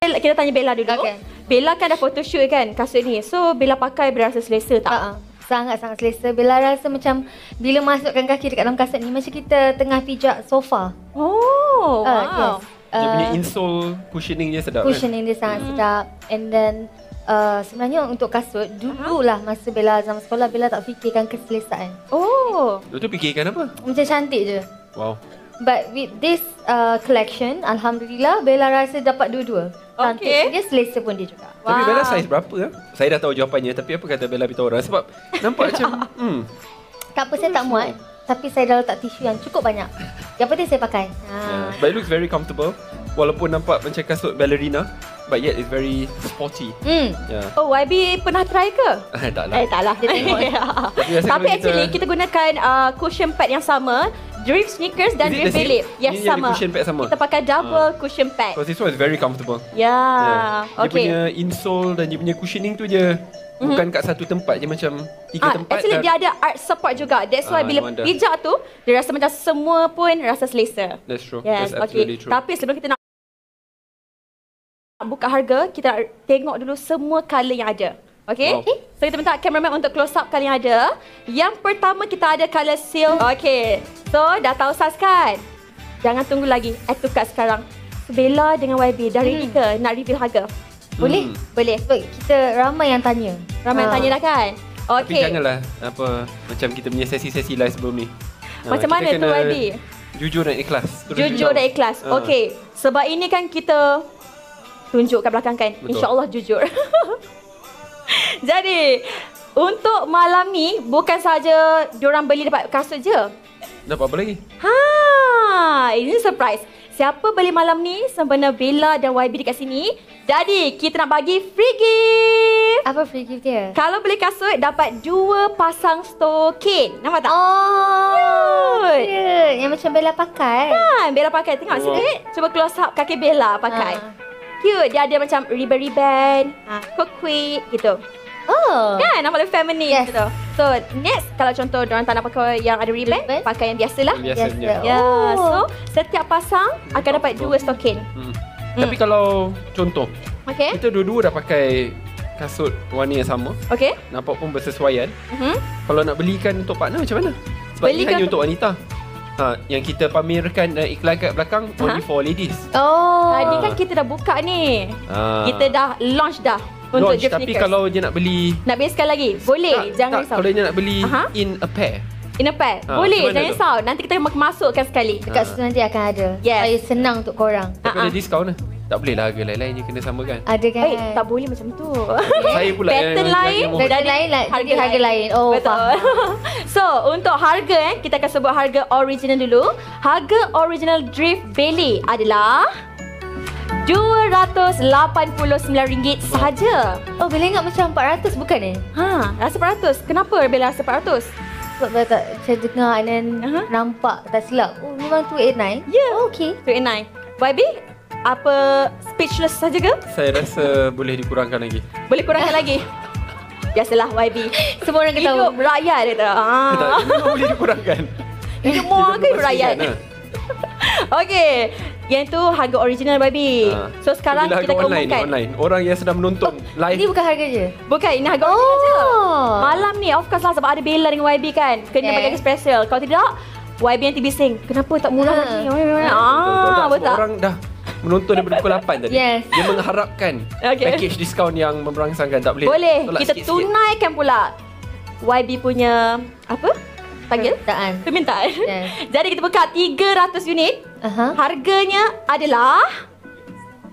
Kita tanya Bella dulu. Okay. Bella kan dah photoshoot kan kasut ni. So Bella pakai berasa selesa tak? Sangat-sangat selesa. Bella rasa macam bila masukkan kaki dekat dalam kasut ni macam kita tengah pijak sofa. Oh, wow. Yes. Dia punya insole cushioning dia sedap Cushioning dia sangat sedap. And then sebenarnya untuk kasut, dululah masa Bella zaman sekolah, Bella tak fikirkan keselesaan. Oh. Lepas tu fikirkan apa? Macam cantik je. Wow. But with this collection, Alhamdulillah, Bella rasa dapat dua-dua. Cantik Okay. dia, selesa pun dia juga. Tapi Bella saiz berapa ya? Saya dah tahu jawapannya, tapi apa kata Bella beritahu orang? Sebab nampak macam Tak apa, saya tak muat. Tapi saya dah letak tisu yang cukup banyak. Yang penting saya pakai. But it looks very comfortable. Walaupun nampak macam kasut ballerina, but yet it's very sporty. Yeah. Oh, YB pernah try ke? Tak lah. Taklah. Dia tengok. rasa Tapi kalau actually kita gunakan cushion pad yang sama. Drift sneakers dan Is it Drift the same? Philip. Yes, Ini yang sama. cushion pad sama? Kita pakai double cushion pad. Because this one is very comfortable. Yeah. Dia Okay. punya insole dan dia punya cushioning tu je. Bukan kat satu tempat je, macam tiga tempat. Actually dia ada art support juga. That's why bila no wonder. pijak tu, dia rasa macam semua pun rasa selesa. That's true. Yes, That's absolutely okay. true. Tapi sebelum kita nak buka harga, kita nak tengok dulu semua colour yang ada. Okay? Wow. So kita minta cameraman untuk close up colour yang ada. Yang pertama kita ada colour silk. Okay. So dah tahu saiz kan? Jangan tunggu lagi. Add to cart sekarang. Bella dengan YB dah ready ke nak reveal harga? Boleh? Boleh. Sebab kita ramai yang tanya. Ramai yang tanya dah kan? Tapi Okay. janganlah macam kita punya sesi-sesi live sebelum ni. Macam kita mana tu kena YB? Jujur dan ikhlas. Terus Jujur beritahu. dan ikhlas. Okey. Sebab ini kan kita tunjuk kat belakang kan. Betul. InsyaAllah jujur. Jadi, untuk malam ni bukan saja diorang beli dapat kasut je. Dapat apa lagi? Ini surprise. Siapa beli malam ni sempena Bella dan YB dekat sini. Jadi, kita nak bagi free gift. Apa free gift dia? Kalau beli kasut dapat 2 pasang stokin. Nampak tak? Cute. Yang macam Bella pakai. Kan, Bella pakai. Tengok sikit. Cuba close up kaki Bella pakai. Cute. Dia ada macam ribbon-ribbon, quick gitu. Oh. Kan, nampak lebih feminine Yes. gitu. So, next kalau contoh diorang tak nak pakai yang ada ribbon, pakai yang biasalah. Biasanya. Ya, Oh. so setiap pasang akan dapat 2 stokin. Tapi kalau contoh, Okay? kita dua-dua dah pakai kasut warna yang sama, Okay? nampak pun bersesuaian. Kalau nak belikan untuk partner macam mana? Sebab ini Belikan hanya untuk wanita. Yang kita pamerkan iklan kat belakang only for ladies. Oh. Tadi kan kita dah buka ni. Kita dah launch dah untuk launch, Jeff tapi Sneakers. kalau dia nak beli Nak beli sekali lagi? Boleh, jangan risau. Kalau dia nak beli in a pair. In a pair? Ha, Boleh, macam mana jangan tu? risau. Nanti kita masukkan sekali. Dekat situ nanti akan ada. Yes. Supaya senang untuk korang. Tapi ada diskaun lah. Tak boleh lah harga lain-lain je kena samakan. Ada kan? Tak boleh macam tu. Saya pula Pattern lain, mohon. Pattern lain lah, jadi harga lain. Oh, betul. So, untuk harga kita akan sebut harga original dulu. Harga original Drift Bailey adalah RM289 sahaja. Oh, Bella ingat macam 400 bukan Rasa 400. Kenapa Bella rasa 400? Sebab Bella tak, saya dengar dan nampak tak silap. Oh, memang 289? Ya. Oh, okay. 289. YB, apa speechless saja ke? Saya rasa boleh dikurangkan lagi. Boleh kurangkan lagi? Biasalah YB. Semua orang ketahui. Hidup rakyat dia tu. Tak, memang boleh dikurangkan. Hidup muak ke hidup rakyat? Pastikan, Okey. Yang tu harga original YB. So sekarang Bila kita harga online, umumkan. online. Orang yang sedang menonton live. Ini bukan harga je? Bukan, ini harga original je. Malam ni of course lah sebab ada Bella dengan YB kan. Kena bagi harga special. Kalau tidak, YB nanti bising. Kenapa tak murah lagi? Betul tak? Orang dah menonton daripada pukul 8 tadi. Yes. Dia mengharapkan package diskaun yang memberangsangkan. Tak boleh. Boleh. Tolak Kita sikit-sikit. tunaikan pula YB punya apa? Panggil? Permintaan. Yes. Jadi kita buka 300 unit. Harganya adalah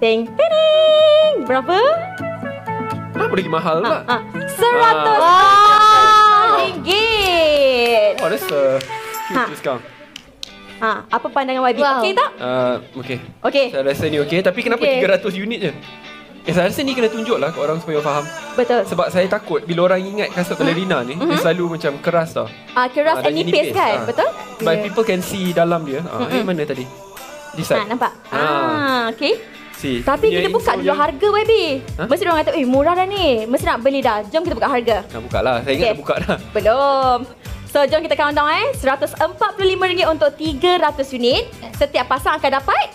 Teng teng. Berapa? Kenapa lagi mahal pula? RM100. Oh, that's a huge discount. Apa pandangan YB? Wow. Okey tak? Okay. Okey. Saya rasa ni okey. Tapi kenapa 300 unit je? Saya rasa ni kena tunjuk lah ke orang supaya faham. Betul. Sebab saya takut bila orang ingat kasut ballerina ni, dia selalu macam keras tau. Keras and dan dia nipis kan? Betul? But people can see dalam dia. Mana tadi? This side. Nampak? Okey. See. Tapi Punya kita buka insole dulu je. harga YB. Mesti orang kata, murah dah ni. Mesti nak beli dah. Jom kita buka harga. Nak buka lah. Saya ingat Okey. dah buka dah. Belum. So, jom kita countdown RM145 untuk 300 unit. Setiap pasang akan dapat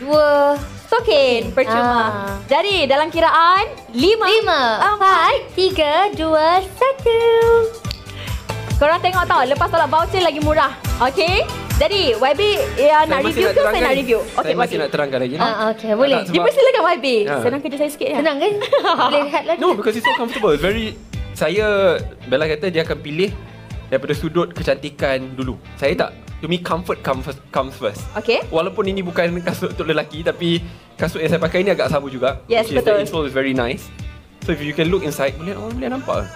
2 token. Percuma. Jadi dalam kiraan 5, 4, 3, 2, 1. Korang tengok tau, lepas tolak voucher lagi murah. Okay? Jadi YB nak review ke saya nak review? Saya masih nak terangkan lagi. Okay, boleh. Dipersilakan YB. Senang kerja saya sikit ya. Senang kan? Boleh lihat lagi. No, because it's so comfortable. It's very... Bella kata dia akan pilih daripada sudut kecantikan dulu. Saya tak. To me, comfort comes first. Okay. Walaupun ini bukan kasut untuk lelaki, tapi kasut yang saya pakai ini agak sama juga. Yes, which is betul. the insole is very nice. So if you can look inside, boleh nampak.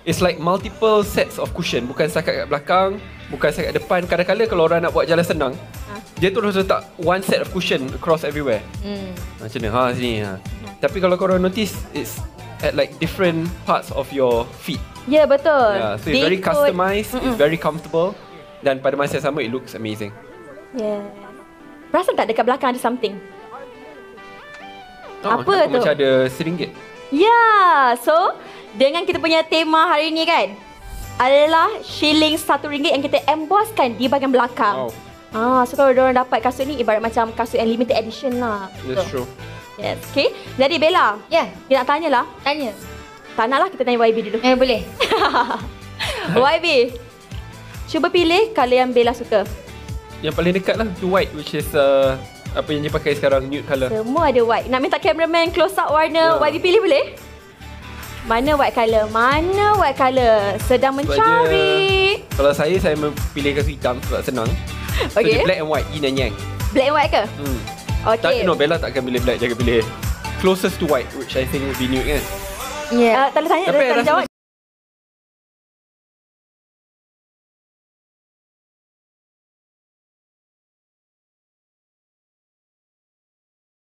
It's like multiple sets of cushion. Bukan setakat kat belakang, bukan setakat kat depan. Kadang-kadang kalau orang nak buat jalan senang, dia terus letak one set of cushion across everywhere. Macam ni, sini. Tapi kalau korang notice, it's at like different parts of your feet. Ya, betul. Yeah, so it's very customized, it's very comfortable. Dan pada masa yang sama, it looks amazing. Yeah. Perasan tak dekat belakang ada something? Apa tu? Macam ada RM1. Ya, so dengan kita punya tema hari ni kan adalah shilling RM1 yang kita embosskan di bahagian belakang. So kalau diorang dapat kasut ni ibarat macam kasut yang limited edition lah. That's true. Yes, okay. Jadi Bella, kita nak tanya lah. Tanya. Tak nak lah, kita tanya YB dulu. Boleh. YB, cuba pilih colour yang Bella suka. Yang paling dekat lah tu white, which is apa yang dia pakai sekarang, nude colour. Semua ada white. Nak minta cameraman close up warna YB pilih boleh? Mana white colour? Mana white colour? Sedang mencari. Kalau saya pilih kasut hitam sebab senang. So dia black and white, yin and yang. Black and white ke? Okay. No, Bella tak akan pilih black, dia akan pilih closest to white, which I think would be nude kan. Yeah. Tak boleh tanya, Tapi tak jawab